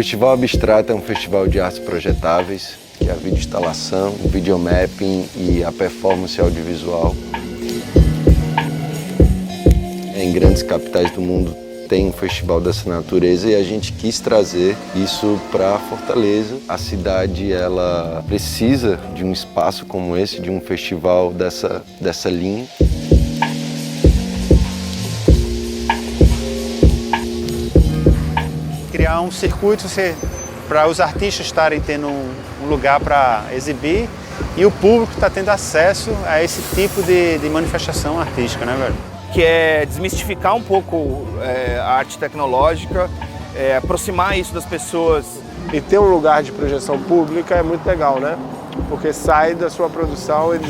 Festival Abstrato é um festival de artes projetáveis, que é a videoinstalação, o videomapping e a performance audiovisual. Em grandes capitais do mundo tem um festival dessa natureza e a gente quis trazer isso para Fortaleza. A cidade ela precisa de um espaço como esse, de um festival dessa linha. Criar um circuito para os artistas estarem tendo um lugar para exibir e o público está tendo acesso a esse tipo de manifestação artística, né, velho? Que é desmistificar um pouco a arte tecnológica, aproximar isso das pessoas. E ter um lugar de projeção pública é muito legal, né? Porque sai da sua produção e do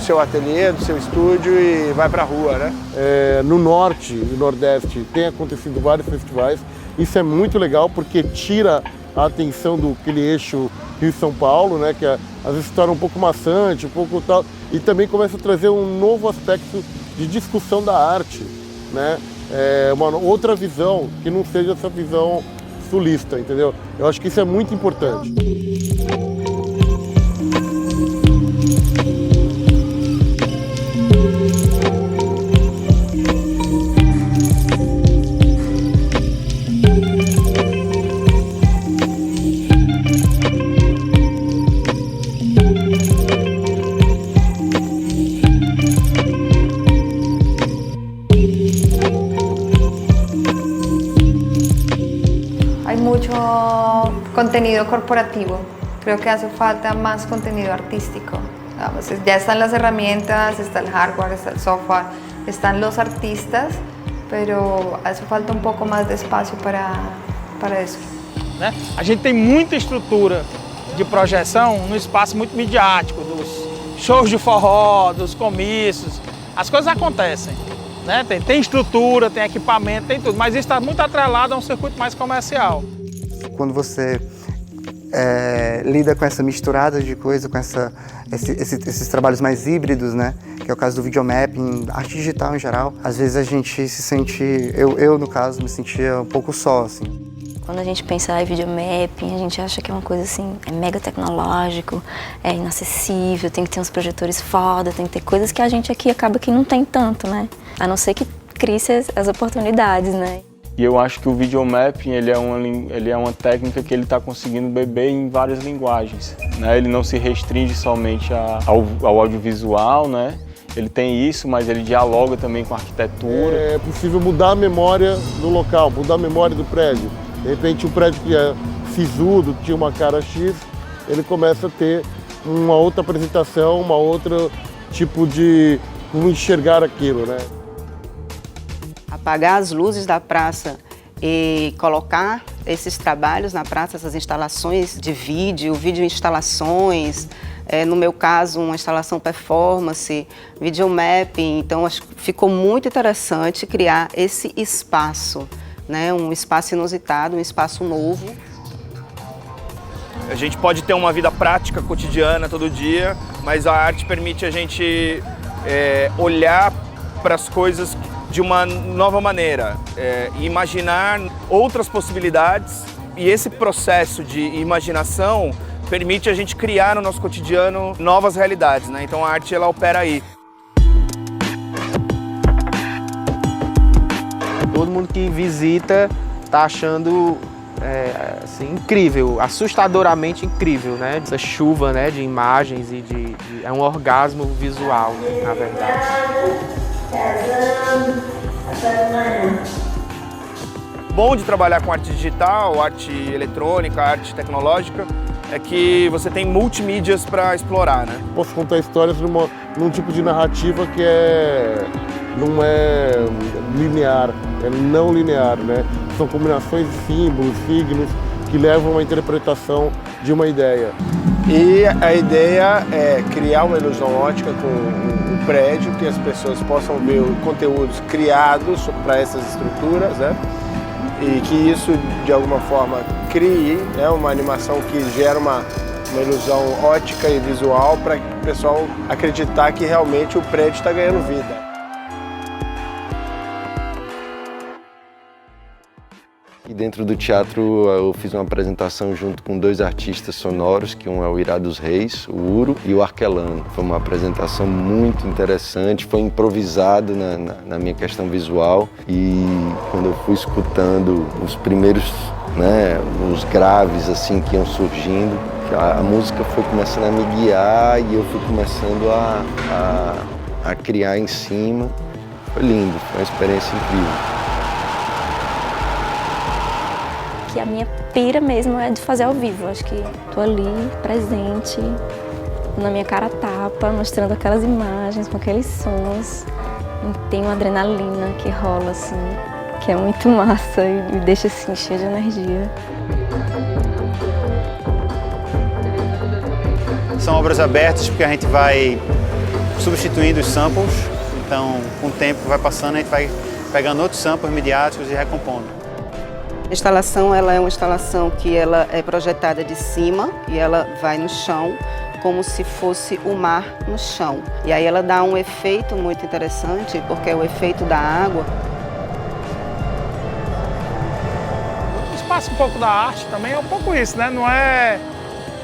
seu ateliê, do seu estúdio e vai para a rua, né? No Norte e Nordeste tem acontecido vários festivais. Isso é muito legal porque tira a atenção do aquele eixo Rio-São Paulo, né? Que às vezes se torna um pouco maçante, um pouco tal. E também começa a trazer um novo aspecto de discussão da arte, né? Uma outra visão que não seja essa visão sulista, entendeu? Eu acho que isso é muito importante. Hay mucho contenido corporativo, creo que hace falta más contenido artístico. Ya están las herramientas, está el hardware, está el software, están los artistas, pero hace falta un poco más de espacio para eso. Né? A gente tem muita estrutura de projeção no espaço muito midiático, dos shows de forró, dos comícios, as coisas acontecem. Né? Tem estrutura, tem equipamento, tem tudo, mas isso está muito atrelado a um circuito mais comercial. Quando você lida com essa misturada de coisa, com esses trabalhos mais híbridos, né? Que é o caso do videomapping, arte digital em geral, às vezes a gente se sente, eu no caso, me sentia um pouco só, assim. Quando a gente pensa em videomapping, a gente acha que é uma coisa assim, é mega tecnológico, é inacessível, tem que ter uns projetores foda, tem que ter coisas que a gente aqui acaba que não tem tanto, né? A não ser que crie as oportunidades, né? E eu acho que o videomapping ele é uma técnica que ele está conseguindo beber em várias linguagens, né? Ele não se restringe somente ao audiovisual, né? Ele tem isso, mas ele dialoga também com a arquitetura. É possível mudar a memória do local, mudar a memória do prédio. De repente, um prédio que é sisudo, tinha uma cara X, ele começa a ter uma outra apresentação, uma outra tipo de como enxergar aquilo, né? Apagar as luzes da praça e colocar esses trabalhos na praça, essas instalações de vídeo instalações, no meu caso, uma instalação performance, videomapping. Então, acho que ficou muito interessante criar esse espaço, né? Um espaço inusitado, um espaço novo. A gente pode ter uma vida prática, cotidiana, todo dia, mas a arte permite a gente olhar para as coisas de uma nova maneira, imaginar outras possibilidades, e esse processo de imaginação permite a gente criar no nosso cotidiano novas realidades, né? Então a arte ela opera aí. Todo mundo que visita está achando assim, incrível, assustadoramente incrível, né? Essa chuva, né, de imagens e é um orgasmo visual, né, na verdade. Bom de trabalhar com arte digital, arte eletrônica, arte tecnológica, é que você tem multimídias para explorar, né? Posso contar histórias num tipo de narrativa que não é linear, é não linear, né? São combinações de símbolos, signos, que levam a uma interpretação de uma ideia. E a ideia é criar uma ilusão ótica com um prédio, que as pessoas possam ver conteúdos criados para essas estruturas, né? E que isso, de alguma forma, crie, né, uma animação que gera uma ilusão ótica e visual para o pessoal acreditar que realmente o prédio está ganhando vida. Dentro do teatro eu fiz uma apresentação junto com 2 artistas sonoros, que um é o Irá dos Reis, o Uro, e o Arquelano. Foi uma apresentação muito interessante, foi improvisado na minha questão visual, e quando eu fui escutando os primeiros, os graves assim que iam surgindo, a música foi começando a me guiar e eu fui começando a criar em cima. Foi lindo, foi uma experiência incrível. Que a minha pira mesmo é de fazer ao vivo. Acho que tô ali, presente, na minha cara tapa, mostrando aquelas imagens com aqueles sons. E tem uma adrenalina que rola, assim, que é muito massa e me deixa, assim, cheia de energia. São obras abertas porque a gente vai substituindo os samples. Então, com o tempo vai passando, a gente vai pegando outros samples midiáticos e recompondo. A instalação ela é uma instalação que ela é projetada de cima e ela vai no chão, como se fosse o mar no chão. E aí ela dá um efeito muito interessante, porque é o efeito da água. O espaço um pouco da arte também é um pouco isso, né? Não é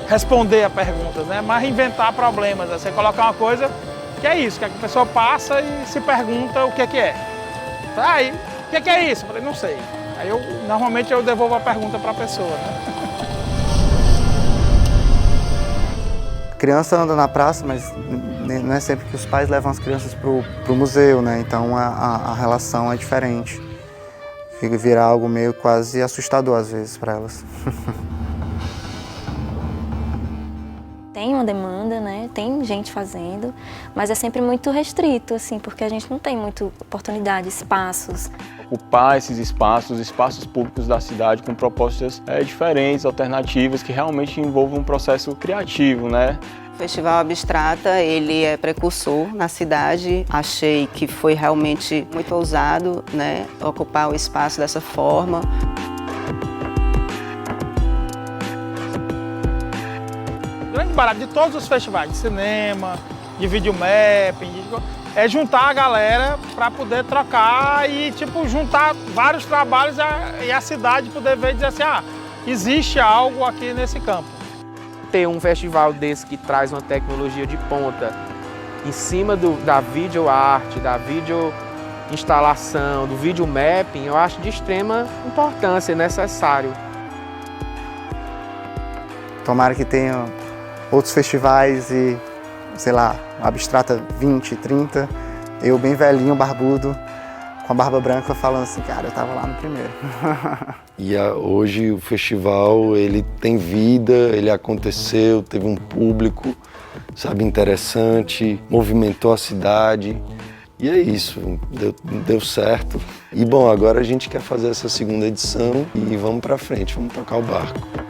responder a perguntas, né? Mas inventar problemas. Você colocar uma coisa que é isso, que a pessoa passa e se pergunta o que é. Aí, o que é isso? Eu falei, não sei. Aí normalmente eu devolvo a pergunta para a pessoa, né? A criança anda na praça, mas não é sempre que os pais levam as crianças para o museu, né? Então a relação é diferente. Vira algo meio quase assustador às vezes para elas. Tem uma demanda, né? Tem gente fazendo, mas é sempre muito restrito, assim, porque a gente não tem muita oportunidade, espaços. Ocupar esses espaços públicos da cidade com propostas diferentes, alternativas, que realmente envolvam um processo criativo, né? O Festival Abstrata, ele é precursor na cidade. Achei que foi realmente muito ousado, né? Ocupar o espaço dessa forma. O grande barato de todos os festivais, de cinema, de videomapping, é juntar a galera para poder trocar e juntar vários trabalhos e a cidade poder ver e dizer assim, existe algo aqui nesse campo. Ter um festival desse que traz uma tecnologia de ponta em cima da videoarte, da videoinstalação, do videomapping, eu acho de extrema importância e necessário. Tomara que tenha outros festivais e, sei lá, Abstrata 20, 30, eu bem velhinho, barbudo, com a barba branca, falando assim, cara, eu tava lá no primeiro. E hoje o festival, ele tem vida, ele aconteceu, teve um público, sabe, interessante, movimentou a cidade. E é isso, deu certo. E bom, agora a gente quer fazer essa segunda edição e vamos pra frente, vamos tocar o barco.